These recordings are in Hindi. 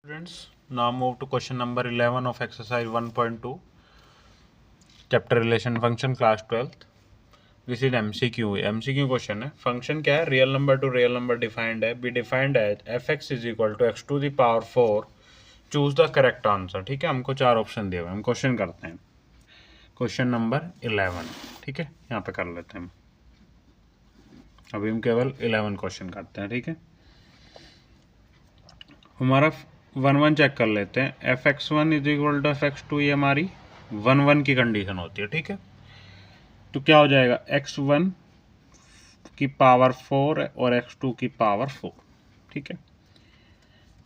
Students, now move to question number 11 of exercise 1.2, chapter relation function, class 12th. This is MCQ. MCQ question है. फंक्शन क्या है? Real number to real number defined है. Be defined as fx is equal to x to the power 4. Choose the correct answer. ठीक है, हमको 4 ऑप्शन दिए हुए. हम क्वेश्चन करते हैं. Question number 11. ठीक है, यहाँ पे कर लेते हैं. अभी हम केवल 11 क्वेश्चन करते हैं. ठीक है, हमारा 1 चेक कर लेते हैं. fx1 is equal to fx2, ये हमारी 1 की कंडीशन होती है. ठीक है, तो क्या हो जाएगा? x1 की पावर 4 और x2 की पावर 4. ठीक है,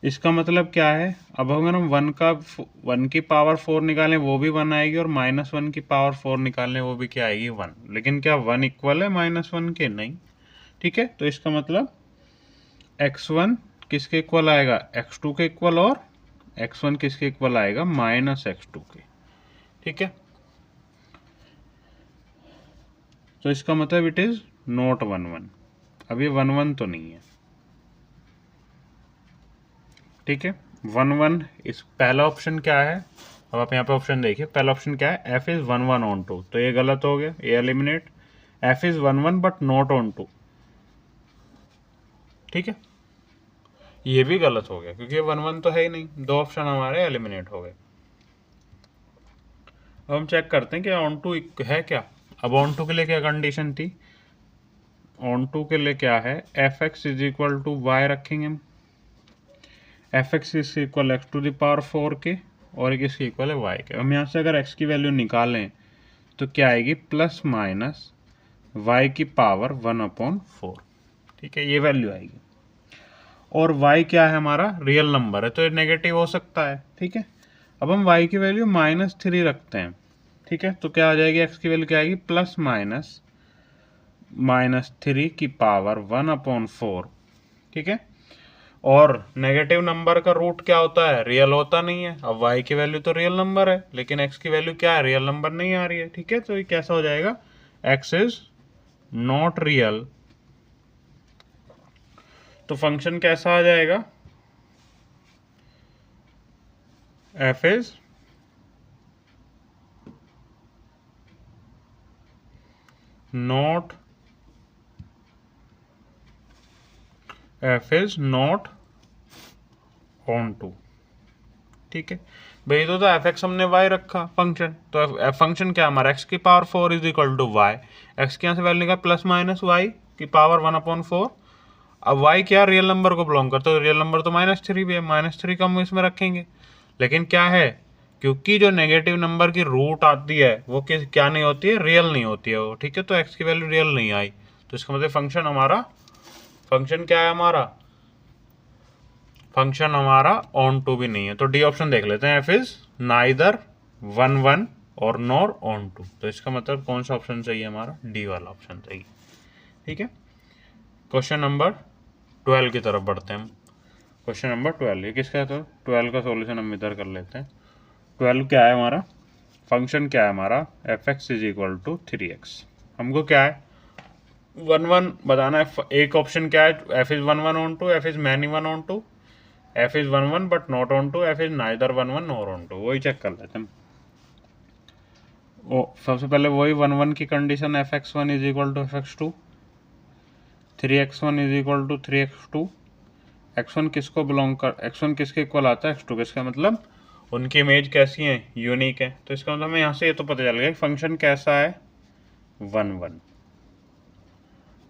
इसका मतलब क्या है? अब अगर हम 1 की पावर 4 निकालें वो भी 1 आएगी, और -1 की पावर 4 निकालें वो भी क्या आएगी? 1. लेकिन क्या 1 इक्वल है -1 के? नहीं. ठीक है, तो इसका मतलब x1 किसके इक्वल आएगा? x2 के इक्वल, और x1 किसके इक्वल आएगा? -x2 के. ठीक है, तो इसका मतलब इट इज नॉट 1. अब ये 1 तो नहीं है. ठीक है, 1 इस पहला ऑप्शन क्या है? अब आप यहाँ पे ऑप्शन देखिए. पहला ऑप्शन क्या है? f इज 1 ऑन 2, तो ये गलत हो गया, ये eliminate. f is 1 but not on 2. ठीक है, ये भी गलत हो गया क्योंकि ये 1 तो है ही नहीं. 2 ऑप्शन हमारे एलिमिनेट हो गए. अब हम चेक करते हैं कि ऑन 2 है क्या. अब ऑन 2 के लिए क्या कंडीशन थी? ऑन 2 के लिए क्या है? fx is equal to y रखेंगे हम. fx is equal x to the power 4 के, और एक इसके इक्वल है y के. हम यहाँ से अगर x की वैल्यू निकालें तो क्या आएगी? प्लस माइनस y की पावर 1/4. ठीक है, ये वैल्यू आएगी. और y क्या है? हमारा रियल नंबर है, तो ये नेगेटिव हो सकता है. ठीक है, अब हम y की वैल्यू -3 रखते हैं. ठीक है, तो क्या आ जाएगी? x की वैल्यू क्या आएगी? प्लस माइनस -3 की पावर 1/4. ठीक है, और नेगेटिव नंबर का रूट क्या होता है? रियल होता नहीं है. अब y की वैल्यू तो रियल नंबर है, लेकिन x की वैल्यू क्या है? रियल नंबर नहीं आ रही है. ठीक है, तो ये कैसा हो जाएगा? x is not real. तो फंक्शन कैसा आ जाएगा? f is not on 2. ठीक है भाई, तो fx हमने y रखा फंक्शन, तो फंक्शन क्या हमारा? x की power 4 is equal to y. x की यहाँ से वैल्यू निकाल प्लस माइनस y की पावर 1/4. अब y क्या रियल नंबर को बिलोंग करता है? रियल नंबर तो -3 भी है. -3 का हम इसमें रखेंगे, लेकिन क्या है, क्योंकि जो नेगेटिव नंबर की रूट आती है वो क्या नहीं होती है? रियल नहीं होती है वो. ठीक है, तो x की वैल्यू रियल नहीं आई, तो इसका मतलब फंक्शन क्या है हमारा? फंक्शन हमारा ऑन 2 भी नहीं है. तो डी ऑप्शन देख लेते हैं. f इज नाइदर 1 और नॉर ऑन 2. तो इसका मतलब कौन सा ऑप्शन चाहिए हमारा? डी वाला ऑप्शन चाहिए. ठीक है, क्वेश्चन नंबर 12 की तरफ बढ़ते हैं हम. क्वेश्चन नंबर 12 ये किसका है? तो 12 का सॉल्यूशन हम इधर कर लेते हैं. 12 क्या है हमारा? फंक्शन क्या है हमारा? fx is equal to 3x. हमको क्या है? 1 बताना है. एक ऑप्शन क्या है? f is 1 on 2, f is many 1 on 2, f is 1 but not on 2, f is neither 1 nor on 2. वही चेक कर लेते हैं. वो सबसे पहले वही 1 की condition, fx1 is equal to fx2, 3x1 is equal to 3x2. x1 किसको बिलोंग कर, x1 किसके इक्वल आता है? x2 किसका, मतलब उनकी इमेज कैसी है? यूनिक है. तो इसका मतलब हमें यहाँ से ये तो पता चल गया फंक्शन कैसा है? 1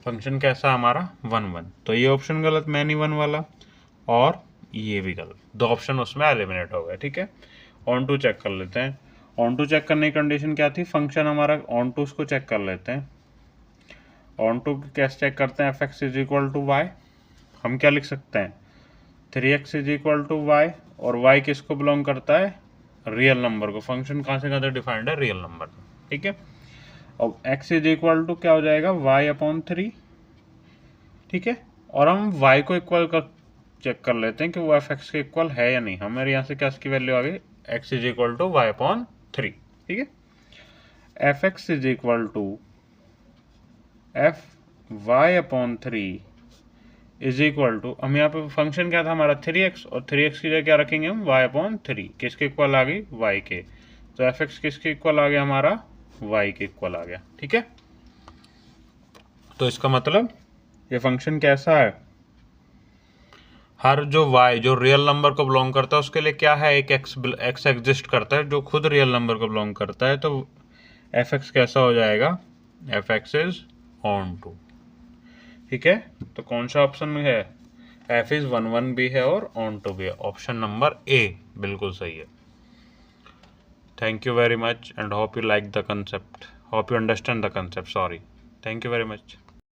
फंक्शन कैसा हमारा? 1. तो ये ऑप्शन गलत, मैनी 1 वाला, और ये भी गलत. 2 ऑप्शन उसमें एलिमिनेट हो गए. ठीक है, ऑन 2 चेक कर लेते हैं. ऑन 2 चेक करने की कंडीशन क्या थी? फंक्शन हमारा ऑन 2 को चेक कर लेते हैं. ऑन 2 कैसे चेक करते हैं? fx is equal to y. हम क्या लिख सकते हैं? 3x is equal to y, और y किसको बिलोंग करता है? रियल नंबर को. फंक्शन कहाँ से कहाँ तक डिफाइंड है? Real number. ठीक है, और x इज इक्वल टू क्या हो जाएगा? y/3. ठीक है, और हम y को इक्वल कर चेक कर लेते हैं कि वो fx के इक्वल है या नहीं. हमारे यहाँ से क्या इसकी वैल्यू आ गई? x is equal to y/3. ठीक है, fx is equal to f y/3 is equal to, हम यहाँ पे फंक्शन क्या था हमारा 3x, और 3x की जगह क्या रखेंगे हम y/3, किसके इक्वल आ गई y के, तो fx किसके इक्वल आ गया हमारा y के इक्वल आ गया। ठीक है, तो इसका मतलब ये फंक्शन कैसा है, हर जो y जो रियल नंबर को बिलोंग करता है उसके लिए क्या है, एक x एग्जिस्ट करता है जो खुद रियल नंबर को बिलोंग करता है, तो fx कैसा हो जाएगा, fx इज ऑन टू। ठीक है, तो कौन सा ऑप्शन है, f इज 1 1 भी है और ऑन टू भी है, ऑप्शन नंबर ए बिल्कुल सही है। Thank you very much and hope you like the concept, hope you understand the concept, sorry, thank you very much.